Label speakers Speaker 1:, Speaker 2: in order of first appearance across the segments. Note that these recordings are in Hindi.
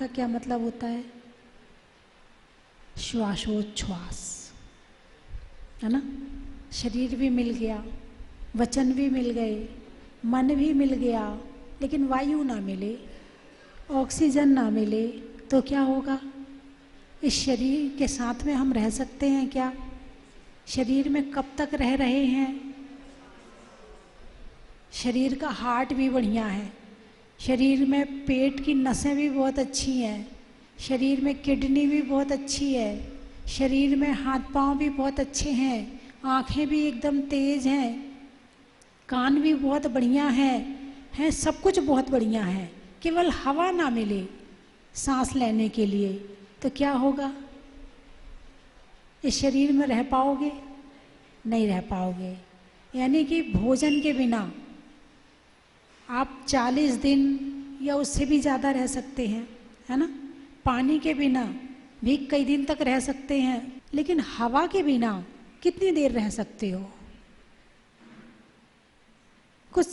Speaker 1: क्या मतलब होता है? श्वासोच्छ्वास, है ना। शरीर भी मिल गया, वचन भी मिल गए, मन भी मिल गया, लेकिन वायु ना मिले, ऑक्सीजन ना मिले तो क्या होगा? इस शरीर के साथ में हम रह सकते हैं क्या? शरीर में कब तक रह रहे हैं? शरीर का हार्ट भी बढ़िया है, शरीर में पेट की नसें भी बहुत अच्छी हैं, शरीर में किडनी भी बहुत अच्छी है, शरीर में हाथ पांव भी बहुत अच्छे हैं, आँखें भी एकदम तेज हैं, कान भी बहुत बढ़िया हैं, सब कुछ बहुत बढ़िया है। केवल हवा ना मिले सांस लेने के लिए तो क्या होगा? इस शरीर में रह पाओगे? नहीं रह पाओगे। यानी कि भोजन के बिना आप 40 दिन या उससे भी ज़्यादा रह सकते हैं, है ना। पानी के बिना भी कई दिन तक रह सकते हैं, लेकिन हवा के बिना कितनी देर रह सकते हो? कुछ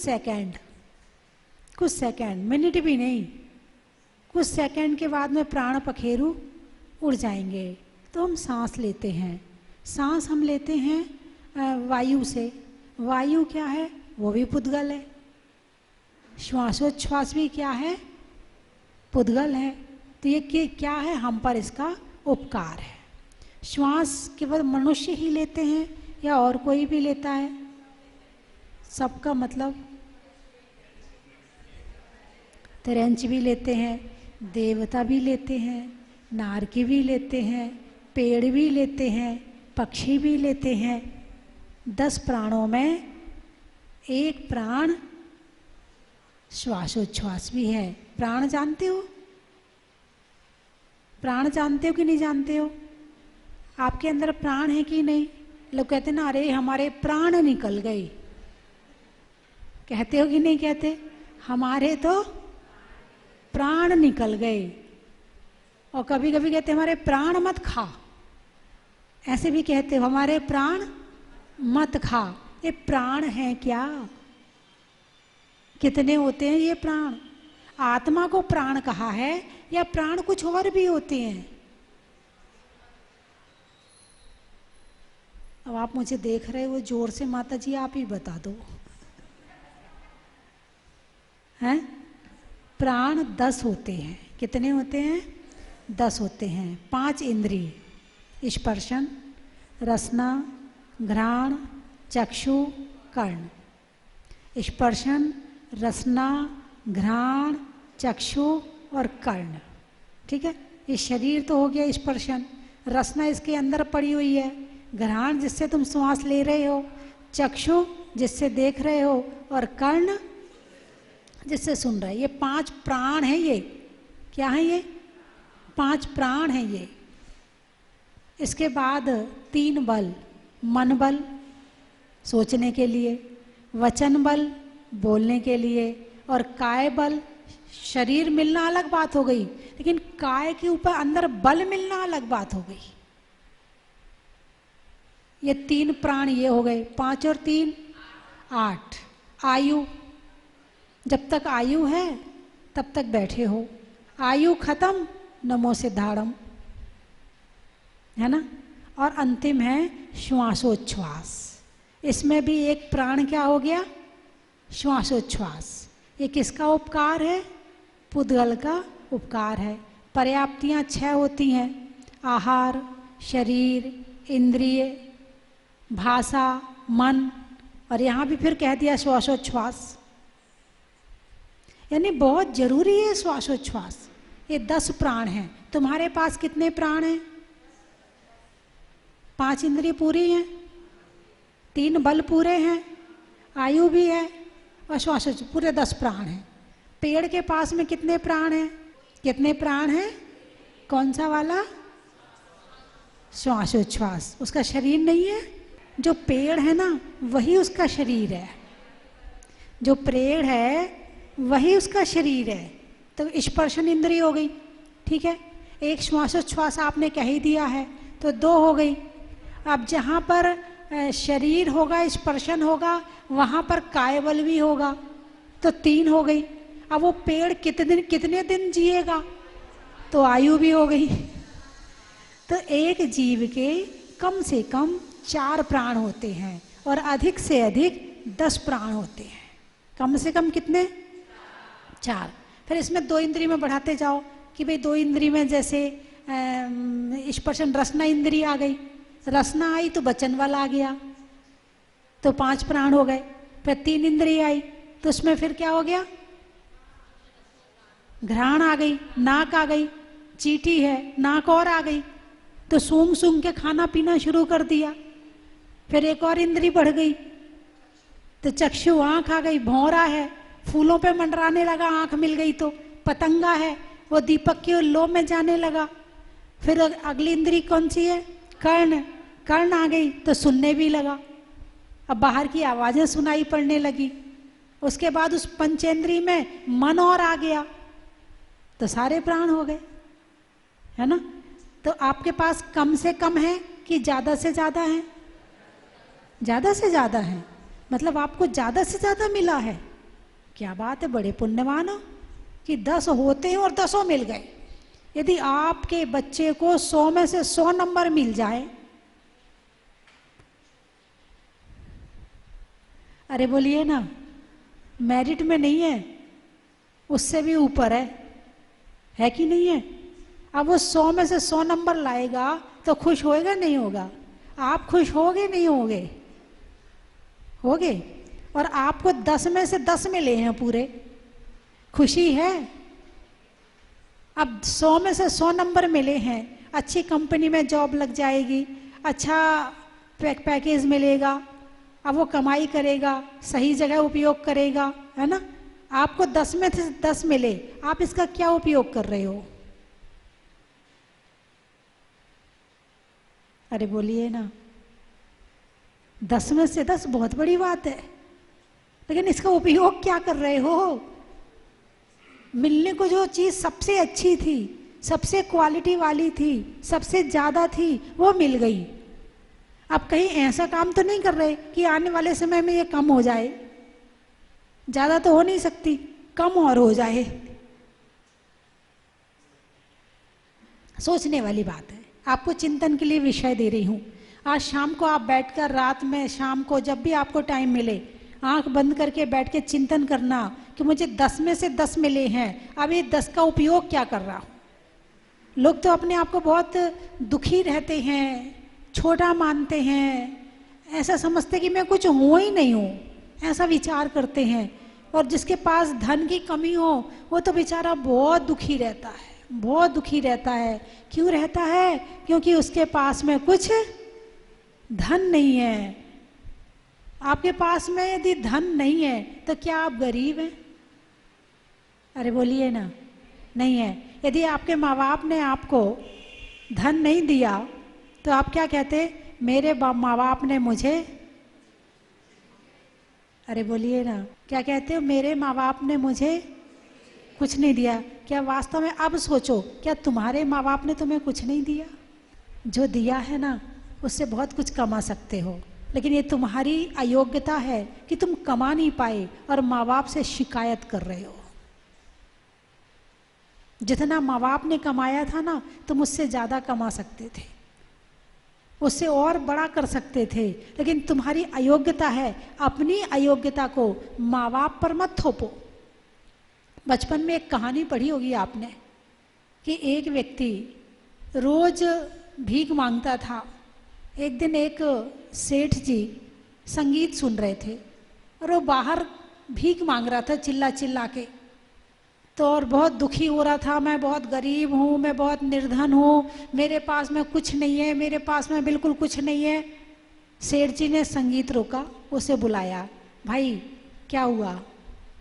Speaker 1: सेकंड, मिनट भी नहीं, कुछ सेकंड के बाद में प्राण पखेरु उड़ जाएंगे। तो हम सांस लेते हैं, सांस हम लेते हैं वायु से। वायु क्या है? वो भी पुद्गल है। श्वासोच्छ्वास भी क्या है? पुद्गल है। तो ये क्या है? हम पर इसका उपकार है। श्वास केवल मनुष्य ही लेते हैं या और कोई भी लेता है? सबका मतलब तिरंच भी लेते हैं, देवता भी लेते हैं, नारकी भी लेते हैं, पेड़ भी लेते हैं, पक्षी भी लेते हैं। 10 प्राणों में एक प्राण श्वासोच्छ्वास भी है। प्राण जानते हो? प्राण जानते हो कि नहीं जानते हो? आपके अंदर प्राण है कि नहीं? लोग कहते ना, अरे हमारे प्राण निकल गए। कहते हो कि नहीं कहते? हमारे तो प्राण निकल गए। और कभी कभी कहते हमारे प्राण मत खा, ऐसे भी कहते हो, हमारे प्राण मत खा। ये प्राण है क्या? कितने होते हैं ये प्राण? आत्मा को प्राण कहा है या प्राण कुछ और भी होते हैं? अब आप मुझे देख रहे हो जोर से, माता जी आप ही बता दो। हैं? प्राण 10 होते हैं। कितने होते हैं? 10 होते हैं। 5 इंद्रिय, स्पर्शन, रसना, घ्राण, चक्षु, कर्ण। स्पर्शन, रसना, घ्राण, चक्षु और कर्ण। ठीक है, ये शरीर तो हो गया स्पर्शन। रसना इसके अंदर पड़ी हुई है, घ्राण जिससे तुम श्वास ले रहे हो, चक्षु जिससे देख रहे हो, और कर्ण जिससे सुन रहे। ये 5 प्राण हैं। ये क्या है? ये 5 प्राण हैं ये। इसके बाद 3 बल, मन बल सोचने के लिए, वचन बल बोलने के लिए, और काय बल। शरीर मिलना अलग बात हो गई, लेकिन काय के ऊपर अंदर बल मिलना अलग बात हो गई। ये 3 प्राण ये हो गए। 5 और 3 8। आयु, जब तक आयु है तब तक बैठे हो, आयु खत्म नमो सिद्धाड़म, है ना। और अंतिम है श्वासोच्छ्वास। इसमें भी एक प्राण क्या हो गया? श्वासोच्छ्वास। ये किसका उपकार है? पुद्गल का उपकार है। पर्याप्तियाँ 6 होती हैं: आहार, शरीर, इंद्रिय, भाषा, मन, और यहाँ भी फिर कह दिया श्वासोच्छ्वास। यानी बहुत जरूरी है श्वासोच्छ्वास। ये 10 प्राण हैं। तुम्हारे पास कितने प्राण हैं? 5 इंद्रिय पूरी हैं, 3 बल पूरे हैं, आयु भी है, और श्वासोच्छ्वास पूरे 10 प्राण हैं। पेड़ के पास में कितने प्राण हैं? कितने प्राण हैं? कौन सा वाला? श्वासोच्छ्वास। उसका शरीर नहीं है। जो पेड़ है ना, वही उसका शरीर है। जो पेड़ है वही उसका शरीर है। तो स्पर्शन इंद्रिय हो गई, ठीक है। एक श्वासोच्छ्वास आपने कह ही दिया है, तो 2 हो गई। अब जहाँ पर शरीर होगा, स्पर्शन होगा, वहाँ पर काय बल भी होगा, तो 3 हो गई। अब वो पेड़ कितने दिन जिएगा? तो तो आयु भी हो गई। तो एक जीव के कम से कम 4 प्राण होते हैं और अधिक से अधिक 10 प्राण होते हैं। कम से कम कितने? 4। फिर इसमें 2 इंद्री में बढ़ाते जाओ कि भाई 2 इंद्री में जैसे स्पर्शन रसना इंद्री आ गई, रसना आई तो वचन वाला आ गया, तो 5 प्राण हो गए। फिर 3 इंद्री आई तो उसमें फिर क्या हो गया? घ्राण आ गई, नाक आ गई, चीटी है, नाक और आ गई, तो सूंघ सूंघ के खाना पीना शुरू कर दिया। फिर एक और इंद्री बढ़ गई तो चक्षु, आंख आ गई, भौरा है, फूलों पे मंडराने लगा, आंख मिल गई तो पतंगा है, वो दीपक की लो में जाने लगा। फिर अगली इंद्री कौन सी है? कर्ण, कर्ण आ गई तो सुनने भी लगा, अब बाहर की आवाजें सुनाई पड़ने लगी। उसके बाद उस पंचेंद्री में मन और आ गया तो सारे प्राण हो गए, है ना। तो आपके पास कम से कम है कि ज्यादा से ज्यादा है? ज्यादा से ज्यादा है, मतलब आपको ज्यादा से ज्यादा मिला है। क्या बात है, बड़े पुण्यवान हो कि 10 होते हैं और 10 मिल गए। यदि आपके बच्चे को 100 में से 100 नंबर मिल जाए, अरे बोलिए ना, मेरिट में नहीं है, उससे भी ऊपर है कि नहीं है। अब वो 100 में से 100 नंबर लाएगा तो खुश होएगा नहीं होगा? आप खुश होगे नहीं होगे? होगे। और आपको 10 में से 10 मिले हैं पूरे, खुशी है। अब 100 में से 100 नंबर मिले हैं, अच्छी कंपनी में जॉब लग जाएगी, अच्छा पैकेज मिलेगा, अब वो कमाई करेगा, सही जगह उपयोग करेगा, है ना। आपको 10 में से 10 मिले, आप इसका क्या उपयोग कर रहे हो? अरे बोलिए ना, 10 में से 10 बहुत बड़ी बात है, लेकिन इसका उपयोग क्या कर रहे हो? मिलने को जो चीज सबसे अच्छी थी, सबसे क्वालिटी वाली थी, सबसे ज्यादा थी, वो मिल गई। अब कहीं ऐसा काम तो नहीं कर रहे कि आने वाले समय में ये कम हो जाए? ज्यादा तो हो नहीं सकती, कम और हो जाए। सोचने वाली बात है, आपको चिंतन के लिए विषय दे रही हूं। आज शाम को आप बैठकर, रात में, शाम को, जब भी आपको टाइम मिले, आंख बंद करके बैठ के चिंतन करना कि मुझे 10 में से 10 मिले हैं, अब ये 10 का उपयोग क्या कर रहा हूं। लोग तो अपने आप को बहुत दुखी रहते हैं, छोटा मानते हैं, ऐसा समझते कि मैं कुछ हूं ही नहीं हूं, ऐसा विचार करते हैं। और जिसके पास धन की कमी हो वो तो बेचारा बहुत दुखी रहता है, बहुत दुखी रहता है। क्यों रहता है? क्योंकि उसके पास में कुछ धन नहीं है। आपके पास में यदि धन नहीं है तो क्या आप गरीब हैं? अरे बोलिए ना, नहीं है। यदि आपके माँ बाप ने आपको धन नहीं दिया तो आप क्या कहते? मेरे माँ बाप ने मुझे, अरे बोलिए ना, क्या कहते हो? मेरे माँ बाप ने मुझे कुछ नहीं दिया। क्या वास्तव में, अब सोचो, क्या तुम्हारे माँ बाप ने तुम्हें कुछ नहीं दिया? जो दिया है ना, उससे बहुत कुछ कमा सकते हो, लेकिन ये तुम्हारी अयोग्यता है कि तुम कमा नहीं पाए और माँ बाप से शिकायत कर रहे हो। जितना माँ बाप ने कमाया था ना, तुम उससे ज्यादा कमा सकते थे, उससे और बड़ा कर सकते थे, लेकिन तुम्हारी अयोग्यता है। अपनी अयोग्यता को माँ बाप पर मत थोपो। बचपन में एक कहानी पढ़ी होगी आपने कि एक व्यक्ति रोज भीख मांगता था। एक दिन एक सेठ जी संगीत सुन रहे थे और वो बाहर भीख मांग रहा था चिल्ला चिल्ला के, तो और बहुत दुखी हो रहा था, मैं बहुत गरीब हूँ, मैं बहुत निर्धन हूँ, मेरे पास में कुछ नहीं है, मेरे पास में बिल्कुल कुछ नहीं है। सेठ जी ने संगीत रोका, उसे बुलाया, भाई क्या हुआ?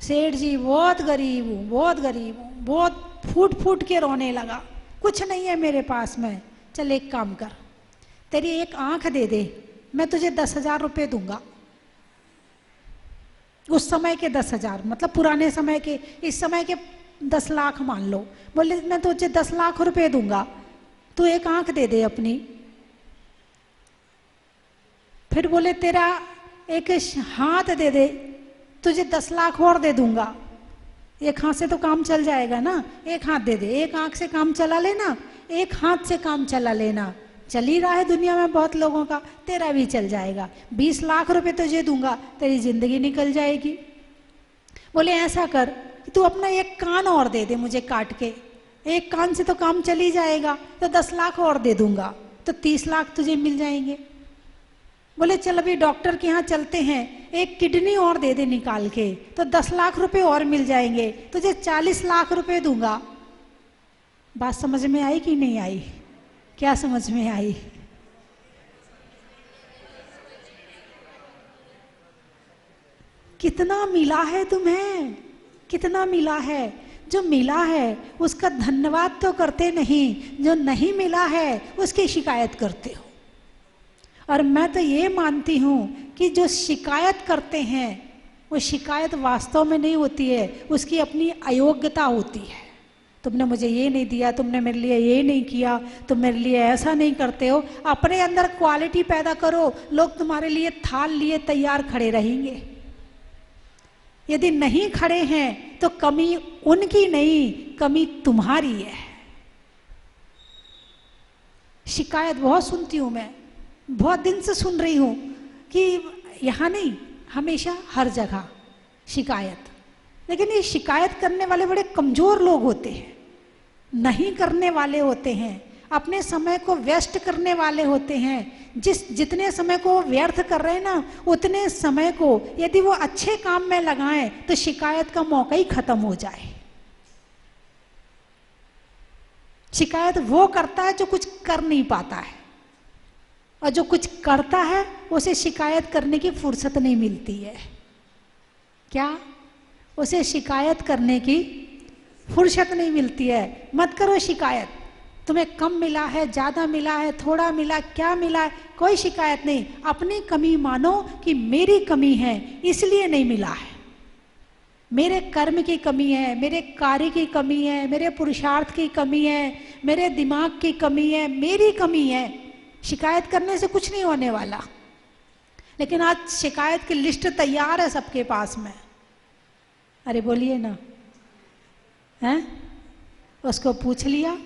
Speaker 1: सेठ जी, बहुत गरीब हूँ, बहुत गरीब हूँ, बहुत फूट फूट के रोने लगा, कुछ नहीं है मेरे पास में। चल एक काम कर, तेरी एक आंख दे दे, मैं तुझे 10,000 रुपये दूंगा। उस समय के 10,000 मतलब पुराने समय के, इस समय के 10 लाख मान लो। बोले मैं तुझे 10 लाख रुपए दूंगा, तू एक आंख दे दे अपनी। फिर बोले तेरा एक हाथ दे दे, तुझे 10 लाख और दे दूंगा। एक हाथ से तो काम चल जाएगा ना, एक हाथ दे दे, एक आंख से काम चला लेना, एक हाथ से काम चला लेना। चल ही रहा है दुनिया में बहुत लोगों का, तेरा भी चल जाएगा। 20 लाख रुपए तुझे दूंगा, तेरी जिंदगी निकल जाएगी। बोले ऐसा कर कि तू अपना एक कान और दे दे मुझे काट के, एक कान से तो काम चल ही जाएगा, तो 10 लाख और दे दूंगा, तो 30 लाख तुझे मिल जाएंगे। बोले चल अभी डॉक्टर के यहाँ चलते हैं, एक किडनी और दे दे निकाल के, तो 10 लाख रुपए और मिल जाएंगे, तुझे 40 लाख रुपए दूंगा। बात समझ में आई कि नहीं आई? क्या समझ में आई? कितना मिला है तुम्हें, कितना मिला है। जो मिला है उसका धन्यवाद तो करते नहीं, जो नहीं मिला है उसकी शिकायत करते हो। और मैं तो ये मानती हूँ कि जो शिकायत करते हैं वो शिकायत वास्तव में नहीं होती है, उसकी अपनी अयोग्यता होती है। तुमने मुझे ये नहीं दिया, तुमने मेरे लिए ये नहीं किया, तुम मेरे लिए ऐसा नहीं करते हो। अपने अंदर क्वालिटी पैदा करो, लोग तुम्हारे लिए थाल लिए तैयार खड़े रहेंगे। यदि नहीं खड़े हैं तो कमी उनकी नहीं, कमी तुम्हारी है। शिकायत बहुत सुनती हूँ मैं, बहुत दिन से सुन रही हूँ कि यहाँ नहीं, हमेशा हर जगह शिकायत। लेकिन ये शिकायत करने वाले बड़े कमज़ोर लोग होते हैं, नहीं करने वाले होते हैं, अपने समय को व्यस्त करने वाले होते हैं। जितने समय को वो व्यर्थ कर रहे हैं ना, उतने समय को यदि वो अच्छे काम में लगाएं तो शिकायत का मौका ही खत्म हो जाए। शिकायत वो करता है जो कुछ कर नहीं पाता है, और जो कुछ करता है उसे शिकायत करने की फुर्सत नहीं मिलती है। क्या? उसे शिकायत करने की फुर्सत नहीं मिलती है। मत करो शिकायत। तुम्हें कम मिला है, ज़्यादा मिला है, थोड़ा मिला, क्या मिला है, कोई शिकायत नहीं। अपनी कमी मानो कि मेरी कमी है इसलिए नहीं मिला है, मेरे कर्म की कमी है, मेरे कार्य की कमी है, मेरे पुरुषार्थ की कमी है, मेरे दिमाग की कमी है, मेरी कमी है। शिकायत करने से कुछ नहीं होने वाला। लेकिन आज शिकायत की लिस्ट तैयार है सबके पास में। अरे बोलिए ना, हैं? उसको पूछ लिया,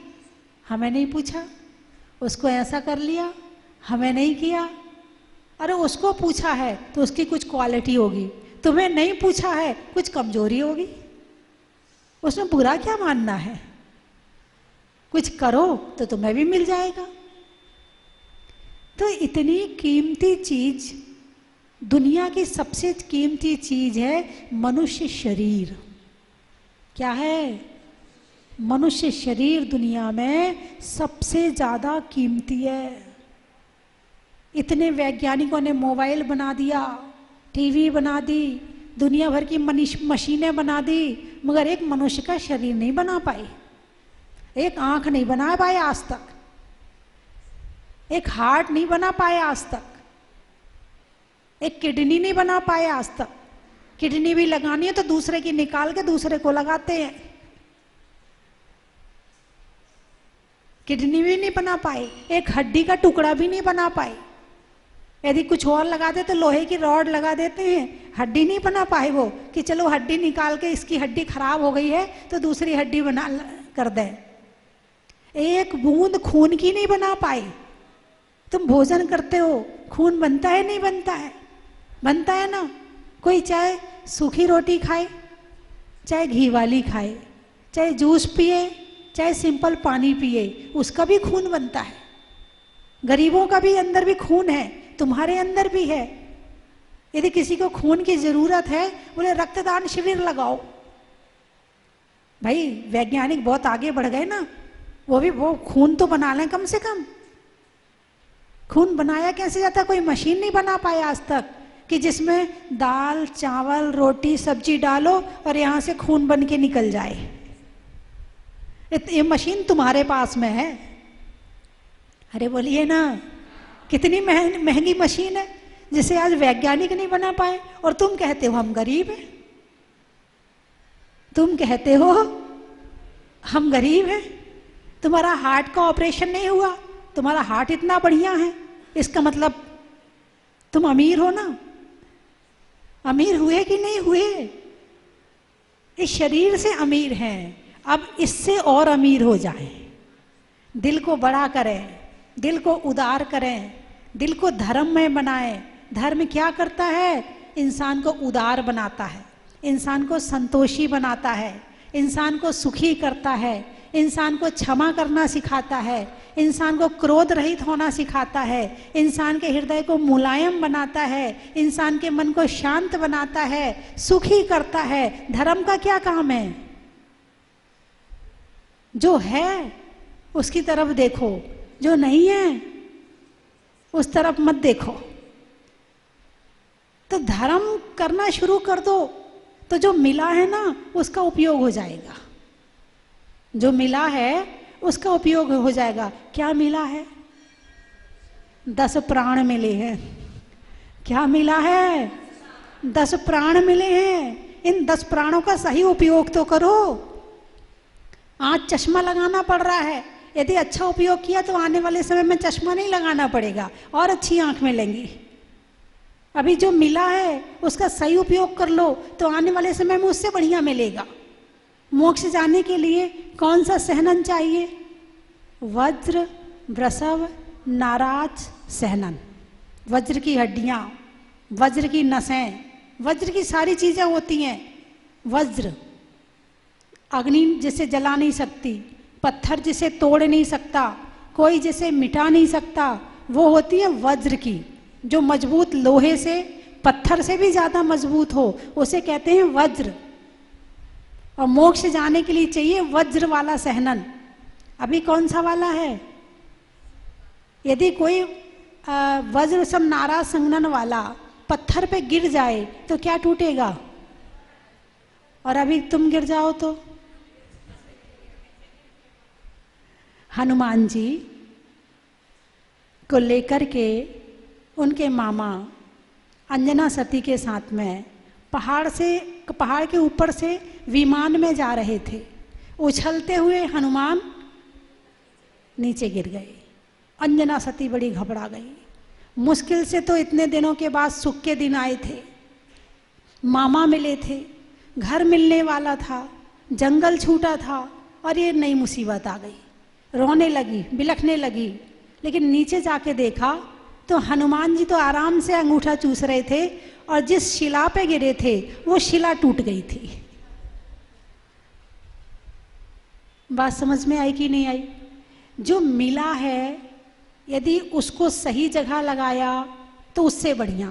Speaker 1: हमें नहीं पूछा। उसको ऐसा कर लिया, हमें नहीं किया। अरे उसको पूछा है तो उसकी कुछ क्वालिटी होगी, तुम्हें नहीं पूछा है कुछ कमजोरी होगी। उसमें बुरा क्या मानना है? कुछ करो तो तुम्हें भी मिल जाएगा। तो इतनी कीमती चीज, दुनिया की सबसे कीमती चीज है मनुष्य शरीर। क्या है? मनुष्य शरीर दुनिया में सबसे ज्यादा कीमती है। इतने वैज्ञानिकों ने मोबाइल बना दिया, टीवी बना दी, दुनिया भर की मशीनें बना दी, मगर एक मनुष्य का शरीर नहीं बना पाई। एक आंख नहीं बना पाए आज तक, एक हार्ट नहीं बना पाए आज तक, एक किडनी नहीं बना पाए आज तक। किडनी भी लगानी है तो दूसरे की निकाल के दूसरे को लगाते हैं। किडनी भी नहीं बना पाए, एक हड्डी का टुकड़ा भी नहीं बना पाए। यदि कुछ और लगा दे तो लोहे की रॉड लगा देते हैं, हड्डी नहीं बना पाए वो, कि चलो हड्डी निकाल के इसकी हड्डी खराब हो गई है तो दूसरी हड्डी बना कर दें। एक बूंद खून की नहीं बना पाए। तुम भोजन करते हो, खून बनता है नहीं बनता है? बनता है ना। कोई चाहे सूखी रोटी खाए, चाहे घी वाली खाए, चाहे जूस पिए, चाहे सिंपल पानी पिए, उसका भी खून बनता है। गरीबों का भी अंदर भी खून है, तुम्हारे अंदर भी है। यदि किसी को खून की जरूरत है, बोले रक्तदान शिविर लगाओ। भाई वैज्ञानिक बहुत आगे बढ़ गए ना, वो खून तो बना लें कम से कम। खून बनाया कैसे जाता? कोई मशीन नहीं बना पाए आज तक कि जिसमें दाल चावल रोटी सब्जी डालो और यहां से खून बन के निकल जाए। ये मशीन तुम्हारे पास में है। अरे बोलिए ना, कितनी महंगी मशीन है जिसे आज वैज्ञानिक नहीं बना पाए, और तुम कहते हो हम गरीब हैं। तुम कहते हो हम गरीब हैं। तुम्हारा हार्ट का ऑपरेशन नहीं हुआ, तुम्हारा हार्ट इतना बढ़िया है, इसका मतलब तुम अमीर हो ना। अमीर हुए कि नहीं हुए, इस शरीर से अमीर हैं, अब इससे और अमीर हो जाएं। दिल को बड़ा करें, दिल को उदार करें, दिल को धर्म में बनाएं। धर्म क्या करता है? इंसान को उदार बनाता है, इंसान को संतोषी बनाता है, इंसान को सुखी करता है, इंसान को क्षमा करना सिखाता है, इंसान को क्रोध रहित होना सिखाता है, इंसान के हृदय को मुलायम बनाता है, इंसान के मन को शांत बनाता है, सुखी करता है। धर्म का क्या काम है? जो है उसकी तरफ देखो, जो नहीं है उस तरफ मत देखो। तो धर्म करना शुरू कर दो तो जो मिला है ना उसका उपयोग हो जाएगा, जो मिला है उसका उपयोग हो जाएगा। क्या मिला है? 10 प्राण मिले हैं। क्या मिला है? 10 प्राण मिले हैं। इन 10 प्राणों का सही उपयोग तो करो। आज चश्मा लगाना पड़ रहा है, यदि अच्छा उपयोग किया तो आने वाले समय में चश्मा नहीं लगाना पड़ेगा और अच्छी आंख मिलेंगी। अभी जो मिला है उसका सही उपयोग कर लो तो आने वाले समय में उससे बढ़िया मिलेगा। मोक्ष जाने के लिए कौन सा सहनन चाहिए? वज्र, वृषभ, नाराज सहनन। वज्र की हड्डियां, वज्र की नसें, वज्र की सारी चीजें होती हैं। वज्र अग्नि जिसे जला नहीं सकती, पत्थर जिसे तोड़ नहीं सकता, कोई जिसे मिटा नहीं सकता, वो होती है वज्र की। जो मजबूत लोहे से, पत्थर से भी ज्यादा मजबूत हो उसे कहते हैं वज्र। और मोक्ष जाने के लिए चाहिए वज्र वाला सहनन। अभी कौन सा वाला है? यदि कोई वज्र सम नाराज संगनन वाला पत्थर पे गिर जाए तो क्या टूटेगा? और अभी तुम गिर जाओ तो? हनुमान जी को लेकर के उनके मामा अंजना सती के साथ में पहाड़ के ऊपर से विमान में जा रहे थे। उछलते हुए हनुमान नीचे गिर गए। अंजना सती बड़ी घबरा गई। मुश्किल से तो इतने दिनों के बाद सुख के दिन आए थे, मामा मिले थे, घर मिलने वाला था, जंगल छूटा था और ये नई मुसीबत आ गई। रोने लगी, बिलखने लगी। लेकिन नीचे जाके देखा तो हनुमान जी तो आराम से अंगूठा चूस रहे थे और जिस शिला पे गिरे थे वो शिला टूट गई थी। बात समझ में आई कि नहीं आई? जो मिला है यदि उसको सही जगह लगाया तो उससे बढ़िया,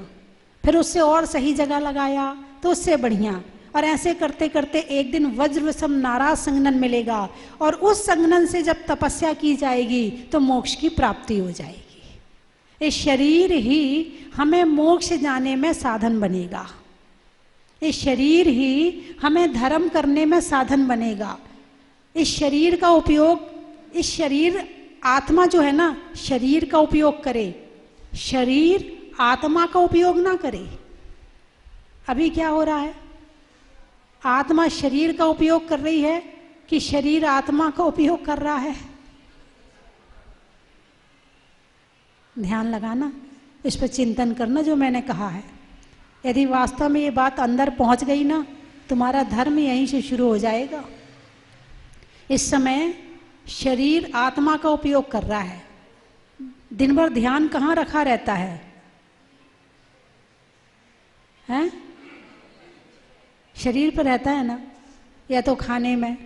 Speaker 1: फिर उससे और सही जगह लगाया तो उससे बढ़िया, और ऐसे करते करते एक दिन वज्र सम नाराज संगनन मिलेगा और उस संगनन से जब तपस्या की जाएगी तो मोक्ष की प्राप्ति हो जाएगी। ये शरीर ही हमें मोक्ष जाने में साधन बनेगा। ये शरीर ही हमें धर्म करने में साधन बनेगा। इस शरीर का उपयोग, इस शरीर आत्मा जो है ना, शरीर का उपयोग करे, शरीर आत्मा का उपयोग ना करे। अभी क्या हो रहा है? आत्मा शरीर का उपयोग कर रही है कि शरीर आत्मा का उपयोग कर रहा है? ध्यान लगाना, इस पर चिंतन करना जो मैंने कहा है। यदि वास्तव में ये बात अंदर पहुंच गई ना, तुम्हारा धर्म यहीं से शुरू हो जाएगा। इस समय शरीर आत्मा का उपयोग कर रहा है। दिन भर ध्यान कहाँ रखा रहता है? हैं? शरीर पर रहता है ना, या तो खाने में,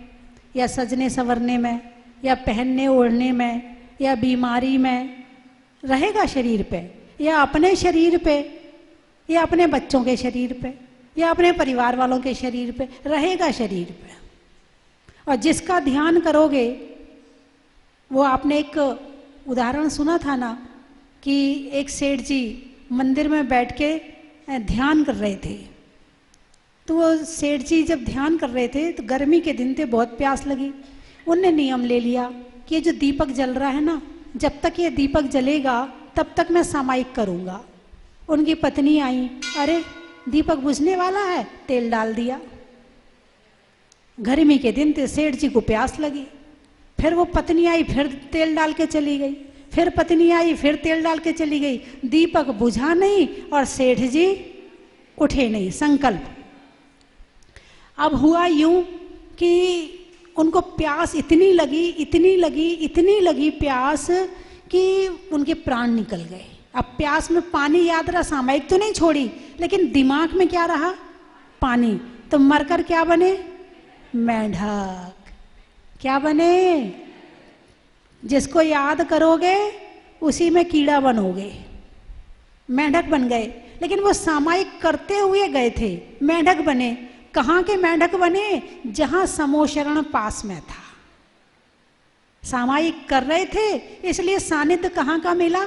Speaker 1: या सजने संवरने में, या पहनने ओढ़ने में, या बीमारी में रहेगा शरीर पे, या अपने शरीर पे, या अपने बच्चों के शरीर पे, या अपने परिवार वालों के शरीर पे रहेगा शरीर पे। और जिसका ध्यान करोगे, वो आपने एक उदाहरण सुना था ना कि एक सेठ जी मंदिर में बैठ के ध्यान कर रहे थे। तो वो सेठ जी जब ध्यान कर रहे थे तो गर्मी के दिन थे, बहुत प्यास लगी। उनने नियम ले लिया कि ये जो दीपक जल रहा है ना, जब तक ये दीपक जलेगा तब तक मैं सामायिक करूँगा। उनकी पत्नी आई, अरे दीपक बुझने वाला है, तेल डाल दिया। गर्मी के दिन थे, सेठ जी को प्यास लगी। फिर वो पत्नी आई, फिर तेल डाल के चली गई। फिर पत्नी आई, फिर तेल डाल के चली गई। दीपक बुझा नहीं और सेठ जी उठे नहीं। संकल्प। अब हुआ यूं कि उनको प्यास इतनी लगी, इतनी लगी, इतनी लगी प्यास कि उनके प्राण निकल गए। अब प्यास में पानी याद रहा, सामयिक तो नहीं छोड़ी, लेकिन दिमाग में क्या रहा? पानी। तो मरकर क्या बने? मेंढक। क्या बने? जिसको याद करोगे उसी में कीड़ा बनोगे। मेंढक बन गए, लेकिन वो सामयिक करते हुए गए थे, मेंढक बने। कहाँ के मेंढक बने? जहां समोशरण पास में था। सामयिक कर रहे थे, इसलिए सानिध्य कहाँ का मिला?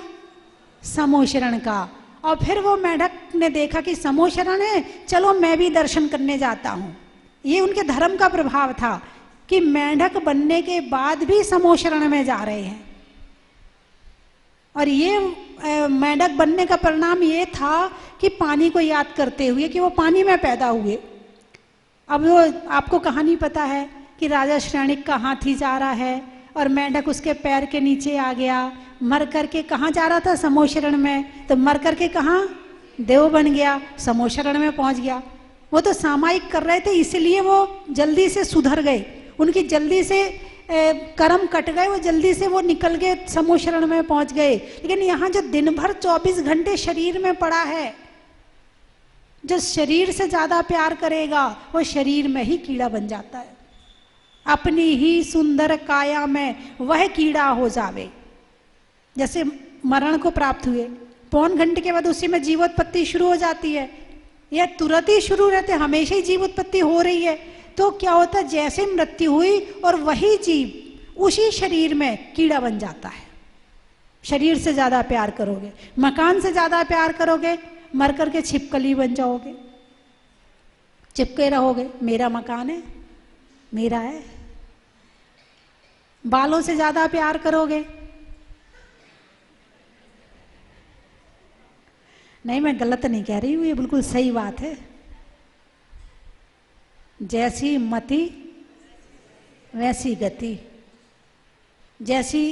Speaker 1: समोशरण का। और फिर वो मेंढक ने देखा कि समोशरण है, चलो मैं भी दर्शन करने जाता हूं। ये उनके धर्म का प्रभाव था कि मेंढक बनने के बाद भी समोशरण में जा रहे हैं। और ये मेंढक बनने का परिणाम ये था कि पानी को याद करते हुए कि वो पानी में पैदा हुए। अब वो आपको कहानी पता है कि राजा श्रेणिक का हाथी जा रहा है और मेंढक उसके पैर के नीचे आ गया। मर करके कहाँ जा रहा था? समोशरण में। तो मर करके कहाँ? देव बन गया, समोशरण में पहुंच गया। वो तो सामयिक कर रहे थे, इसलिए वो जल्दी से सुधर गए, उनकी जल्दी से कर्म कट गए, वो जल्दी से वो निकल गए, समोशरण में पहुंच गए। लेकिन यहाँ जो दिन भर 24 घंटे शरीर में पड़ा है, जो शरीर से ज्यादा प्यार करेगा वो शरीर में ही कीड़ा बन जाता है। अपनी ही सुंदर काया में वह कीड़ा हो जावे। जैसे मरण को प्राप्त हुए, पौन घंटे के बाद उसी में जीवोत्पत्ति शुरू हो जाती है, या तुरंत ही शुरू रहते, हमेशा ही जीवोत्पत्ति हो रही है। तो क्या होता है? जैसे मृत्यु हुई और वही जीव उसी शरीर में कीड़ा बन जाता है। शरीर से ज्यादा प्यार करोगे, मकान से ज्यादा प्यार करोगे, मर करके छिपकली बन जाओगे, चिपके रहोगे, मेरा मकान है, मेरा है। बालों से ज्यादा प्यार करोगे, नहीं मैं गलत नहीं कह रही हूं, ये बिल्कुल सही बात है। जैसी मति वैसी गति, जैसी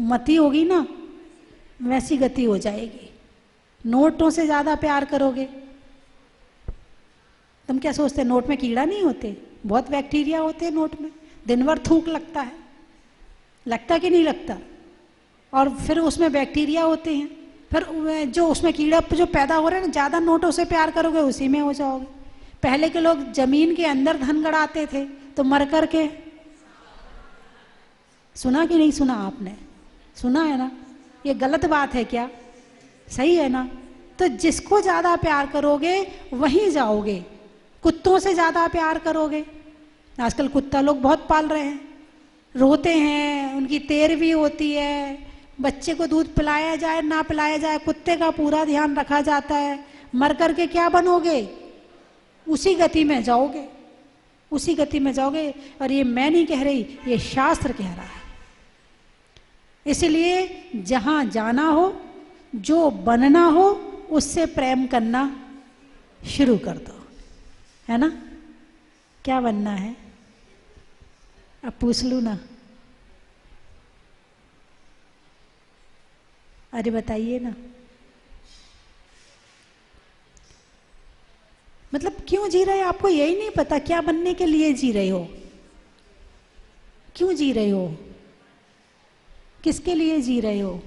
Speaker 1: मति होगी ना वैसी गति हो जाएगी। नोटों से ज्यादा प्यार करोगे, तुम क्या सोचते नोट में कीड़ा नहीं होते? बहुत बैक्टीरिया होते हैं नोट में, दिन भर थूक लगता है, लगता कि नहीं लगता? और फिर उसमें बैक्टीरिया होते हैं, फिर जो उसमें कीड़ा जो पैदा हो रहे हैं ना, ज्यादा नोटों से प्यार करोगे उसी में हो जाओगे। पहले के लोग जमीन के अंदर धन गड़ाते थे, तो मर करके, सुना कि नहीं सुना आपने? सुना है ना? ये गलत बात है क्या? सही है ना? तो जिसको ज्यादा प्यार करोगे वहीं जाओगे। कुत्तों से ज्यादा प्यार करोगे, आजकल कुत्ता लोग बहुत पाल रहे हैं, रोते हैं, उनकी तेर भी होती है, बच्चे को दूध पिलाया जाए ना पिलाया जाए, कुत्ते का पूरा ध्यान रखा जाता है। मर करके क्या बनोगे? उसी गति में जाओगे, उसी गति में जाओगे। और ये मैं नहीं कह रही, ये शास्त्र कह रहा है। इसलिए जहां जाना हो, जो बनना हो, उससे प्रेम करना शुरू कर दो, है ना? क्या बनना है? अब पूछ लूं ना? अरे बताइए ना, मतलब क्यों जी रहे हो? आपको यही नहीं पता क्या बनने के लिए जी रहे हो? क्यों जी रहे हो? किसके लिए जी रहे हो?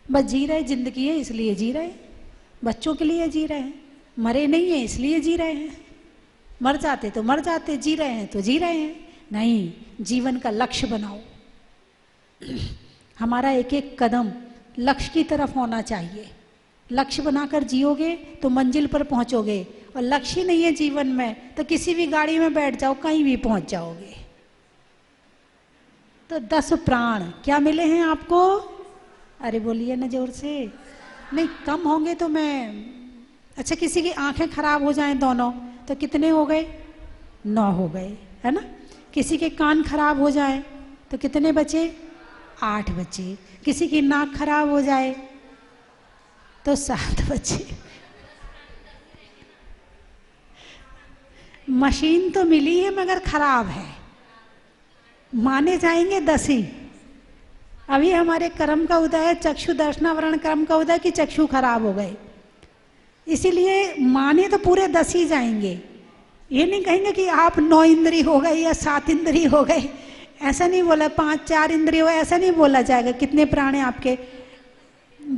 Speaker 1: बस जी रहे, जिंदगी है इसलिए जी रहे, बच्चों के लिए जी रहे हैं, मरे नहीं है इसलिए जी रहे हैं, मर जाते तो मर जाते, जी रहे हैं तो जी रहे हैं। नहीं, जीवन का लक्ष्य बनाओ। हमारा एक एक कदम लक्ष्य की तरफ होना चाहिए। लक्ष्य बनाकर जियोगे तो मंजिल पर पहुंचोगे, और लक्ष्य नहीं है जीवन में तो किसी भी गाड़ी में बैठ जाओ, कहीं भी पहुंच जाओगे। तो 10 प्राण क्या मिले हैं आपको? अरे बोलिए ना जोर से। नहीं कम होंगे तो मैं, अच्छा किसी की आंखें खराब हो जाएं दोनों तो कितने हो गए? 9 हो गए, है ना? किसी के कान खराब हो जाए तो कितने बचे? 8 बचे। किसी की नाक खराब हो जाए तो 7 बचे। मशीन तो मिली है मगर खराब है, माने जाएंगे 10 ही। अभी हमारे कर्म का उदय है, चक्षु दर्शनावरण कर्म का उदय कि चक्षु खराब हो गए, इसीलिए माने तो पूरे 10 ही जाएंगे। ये नहीं कहेंगे कि आप 9 इंद्रिय हो गए या 7 इंद्रिय हो गए, ऐसा नहीं बोला। 5-4 इंद्रिय हो, ऐसा नहीं बोला जाएगा। कितने प्राण हैं आपके?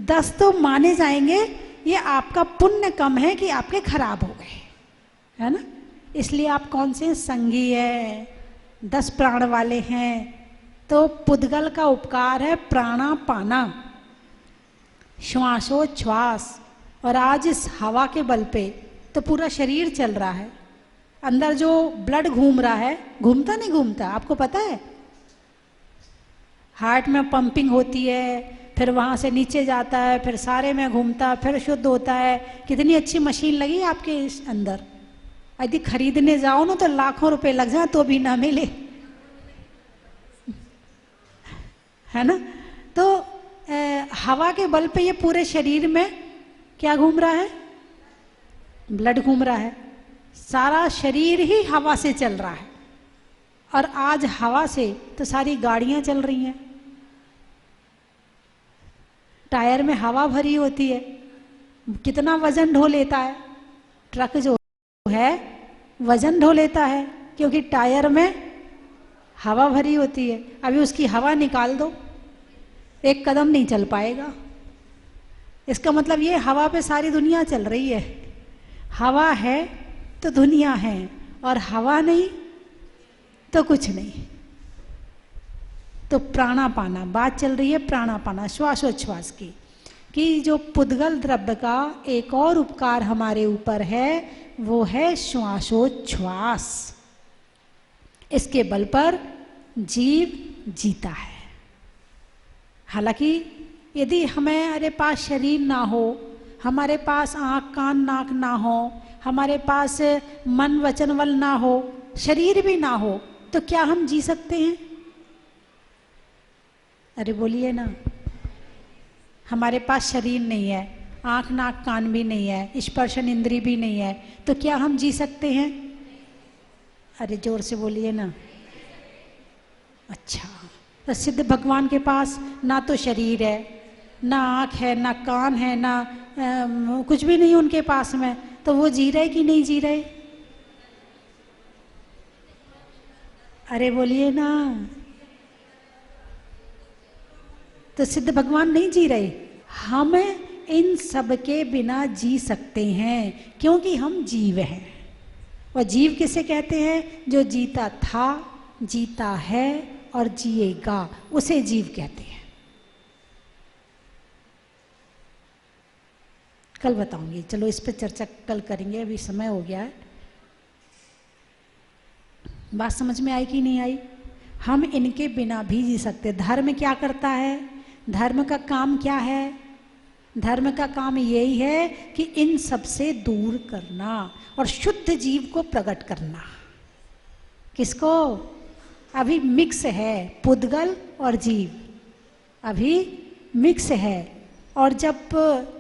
Speaker 1: 10 तो माने जाएंगे। ये आपका पुण्य कम है कि आपके खराब हो गए, है ना। इसलिए आप कौन से संगी है, 10 प्राण वाले हैं। तो पुद्गल का उपकार है प्राणापाना, श्वासोच्छ्वास। और आज इस हवा के बल पे तो पूरा शरीर चल रहा है। अंदर जो ब्लड घूम रहा है, घूमता नहीं घूमता, आपको पता है? हार्ट में पंपिंग होती है, फिर वहाँ से नीचे जाता है, फिर सारे में घूमता, फिर शुद्ध होता है। कितनी अच्छी मशीन लगी है आपके इस अंदर। यदि खरीदने जाओ ना तो लाखों रुपए लग जाए तो भी ना मिले, है ना। तो हवा के बल पे ये पूरे शरीर में क्या घूम रहा है? ब्लड घूम रहा है। सारा शरीर ही हवा से चल रहा है। और आज हवा से तो सारी गाड़ियां चल रही हैं। टायर में हवा भरी होती है, कितना वजन ढो लेता है। ट्रक जो है वजन ढो लेता है, क्योंकि टायर में हवा भरी होती है। अभी उसकी हवा निकाल दो, 1 कदम नहीं चल पाएगा। इसका मतलब ये हवा पे सारी दुनिया चल रही है। हवा है तो दुनिया है, और हवा नहीं तो कुछ नहीं। तो प्राणापाना, बात चल रही है प्राणापाना, श्वासोच्छ्वास की, कि जो पुद्गल द्रव्य का एक और उपकार हमारे ऊपर है वो है श्वासोच्छ्वास। इसके बल पर जीव जीता है। हालांकि यदि हमारे पास शरीर ना हो, हमारे पास आँख कान नाक ना हो, हमारे पास मन वचन बल ना हो, शरीर भी ना हो, तो क्या हम जी सकते हैं? अरे बोलिए ना। हमारे पास शरीर नहीं है, आँख नाक कान भी नहीं है, स्पर्शन इंद्री भी नहीं है, तो क्या हम जी सकते हैं? अरे जोर से बोलिए ना। अच्छा, तो सिद्ध भगवान के पास ना तो शरीर है, ना आँख है, ना कान है, ना कुछ भी नहीं उनके पास में, तो वो जी रहे कि नहीं जी रहे? अरे बोलिए ना। तो सिद्ध भगवान नहीं जी रहे। हम इन सब के बिना जी सकते हैं, क्योंकि हम जीव हैं। और जीव किसे कहते हैं? जो जीता था, जीता है और जिएगा, उसे जीव कहते हैं। कल बताऊंगी, चलो इस पे चर्चा कल करेंगे, अभी समय हो गया है। बात समझ में आई कि नहीं आई? हम इनके बिना भी जी सकते। धर्म क्या करता है? धर्म का काम क्या है? धर्म का काम यही है कि इन सब से दूर करना और शुद्ध जीव को प्रकट करना। किसको? अभी मिक्स है पुद्गल और जीव, अभी मिक्स है। और जब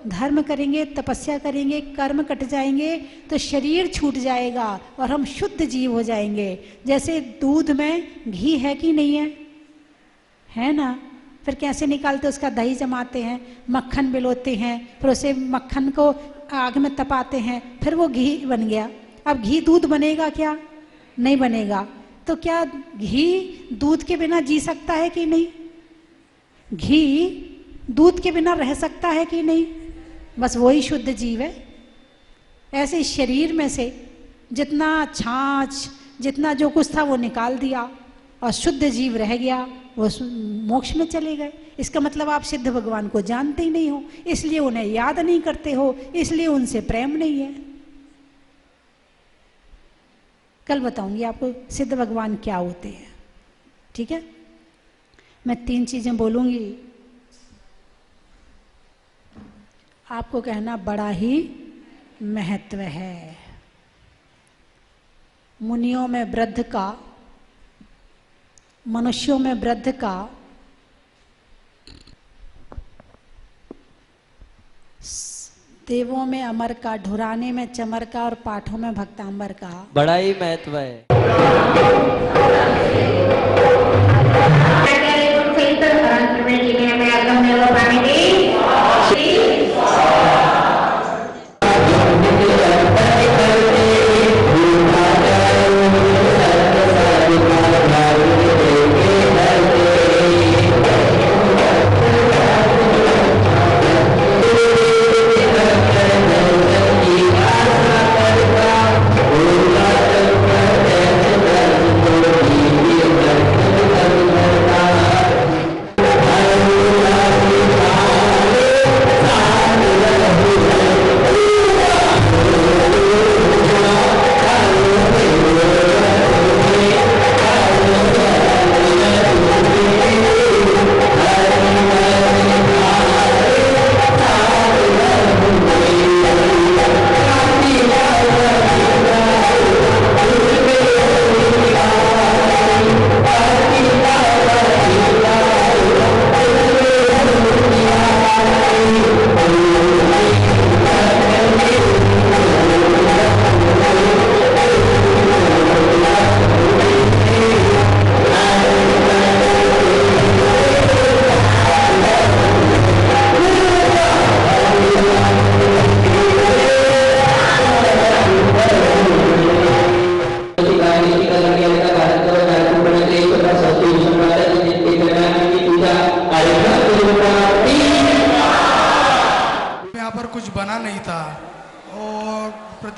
Speaker 1: धर्म करेंगे, तपस्या करेंगे, कर्म कट जाएंगे, तो शरीर छूट जाएगा और हम शुद्ध जीव हो जाएंगे। जैसे दूध में घी है कि नहीं है? है ना। फिर कैसे निकालते? उसका दही जमाते हैं, मक्खन बिलोते हैं, फिर उसे मक्खन को आग में तपाते हैं, फिर वो घी बन गया। अब घी दूध बनेगा क्या? नहीं बनेगा। तो क्या घी दूध के बिना जी सकता है कि नहीं? घी दूध के बिना रह सकता है कि नहीं? बस वही शुद्ध जीव है। ऐसे शरीर में से जितना छाछ, जितना जो कुछ था वो निकाल दिया और शुद्ध जीव रह गया, वो मोक्ष में चले गए। इसका मतलब आप सिद्ध भगवान को जानते ही नहीं हो, इसलिए उन्हें याद नहीं करते हो, इसलिए उनसे प्रेम नहीं है। कल बताऊंगी आपको सिद्ध भगवान क्या होते हैं, ठीक है। मैं 3 चीजें बोलूंगी, आपको कहना बड़ा ही महत्व है। मुनियों में वृद्ध का, मनुष्यों में वृद्ध का, देवों में अमर का, ढुराने में चमर का और पाठों में भक्तांबर का
Speaker 2: बड़ा ही महत्व है।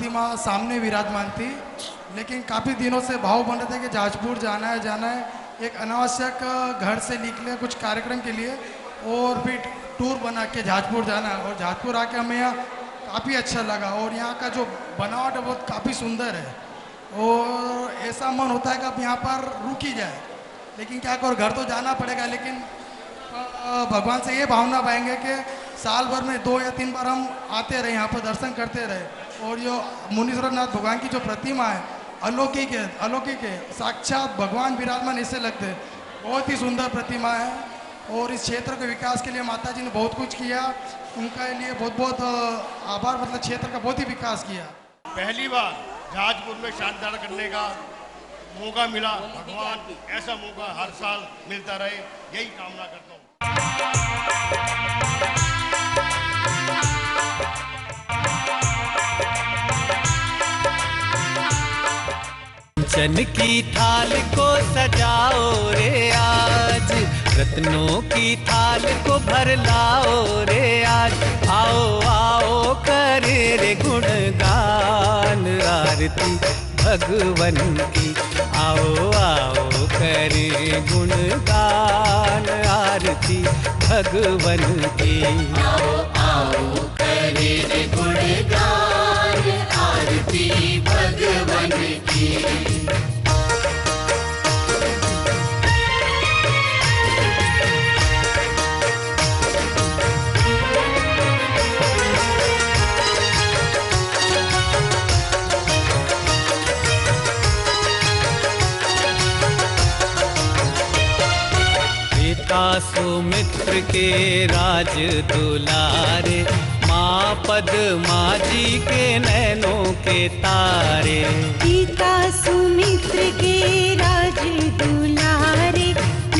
Speaker 2: प्रतिमा सामने विराजमान थी, लेकिन काफ़ी दिनों से भाव बन रहे थे कि जाजपुर जाना है। एक अनावश्यक घर से निकले कुछ कार्यक्रम के लिए और फिर टूर बना के जाजपुर जाना है, और जाजपुर आके हमें यहाँ काफ़ी अच्छा लगा। और यहाँ का जो बनावट है बहुत काफ़ी सुंदर है, और ऐसा मन होता है कि अब यहाँ पर रुक ही जाए, लेकिन क्या करो, घर तो जाना पड़ेगा। लेकिन भगवान से ये भावना पाएंगे कि साल भर में 2 या 3 बार हम आते रहे, यहाँ पर दर्शन करते रहे। और जो मुनीश्वरनाथ भगवान की जो प्रतिमा है अलौकिक है, साक्षात भगवान विराजमान ऐसे लगते हैं, बहुत ही सुंदर प्रतिमा है। और इस क्षेत्र के विकास के लिए माता जी ने बहुत कुछ किया, उनका लिए बहुत बहुत आभार, मतलब क्षेत्र का बहुत ही विकास किया।
Speaker 3: पहली बार जाजपुर में शानदार करने का मौका मिला, भगवान ऐसा मौका हर साल मिलता रहे, यही कामना करता हूँ।
Speaker 4: चन की थाल को सजाओ रे आज, रत्नों की थाल को भर लाओ रे आज। आओ आओ करे रे गुणगान आरती भगवन की, आओ आओ करे गुणगान आरती भगवन की।
Speaker 5: आओ आओ करे रे गुणगान आरती भगवन की।
Speaker 4: सुमित्र के राज दुलारे, माँ पद्मा जी के नैनों के तारे।
Speaker 6: पिता सुमित्र के राज दुलारे,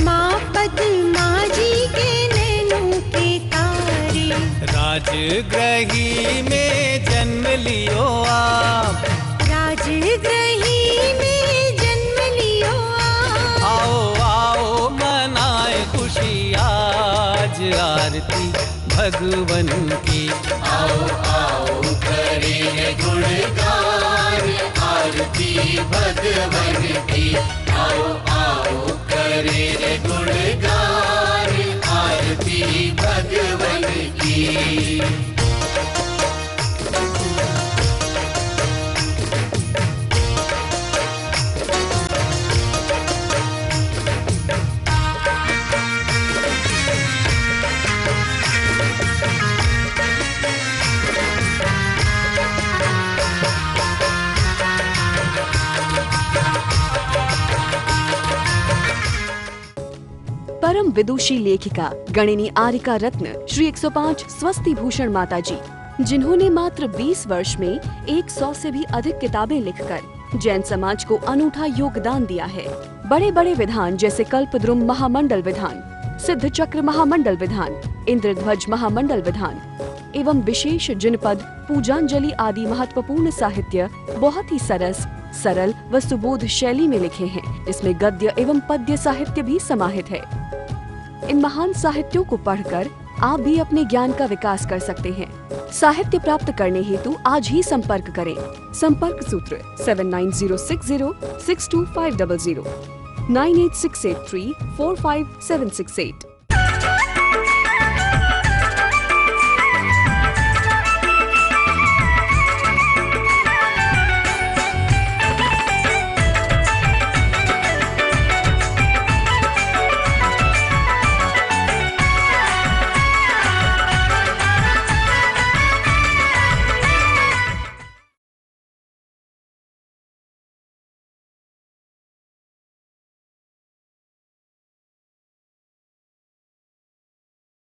Speaker 6: माँ पद्मा जी के नैनों के तारे।
Speaker 4: राजगृही में जन्म लियो आप,
Speaker 6: राजगृही में जन्म लियो आप।
Speaker 4: आओ आओ मनाए खुशी आज आरती भगवन की।
Speaker 5: आओ आओ करे गुणगान आरती भगवन की। आओ आओ करे गुणगान आरती भगवन की।
Speaker 7: परम विदुषी लेखिका गणिनी आरिका रत्न श्री 105 स्वस्ति भूषण माता जी, जिन्होंने मात्र 20 वर्ष में 100 से भी अधिक किताबें लिखकर जैन समाज को अनूठा योगदान दिया है। बड़े बड़े विधान जैसे कल्पद्रुम महामंडल विधान, सिद्ध चक्र महामंडल विधान, इंद्रध्वज महामंडल विधान एवं विशेष जिनपद, पूजांजलि आदि महत्वपूर्ण साहित्य बहुत ही सरल व सुबोध शैली में लिखे हैं, जिसमें गद्य एवं पद्य साहित्य भी समाहित है। इन महान साहित्यों को पढ़कर आप भी अपने ज्ञान का विकास कर सकते हैं। साहित्य प्राप्त करने हेतु आज ही संपर्क करें। संपर्क सूत्र 7906062500, 9868345768।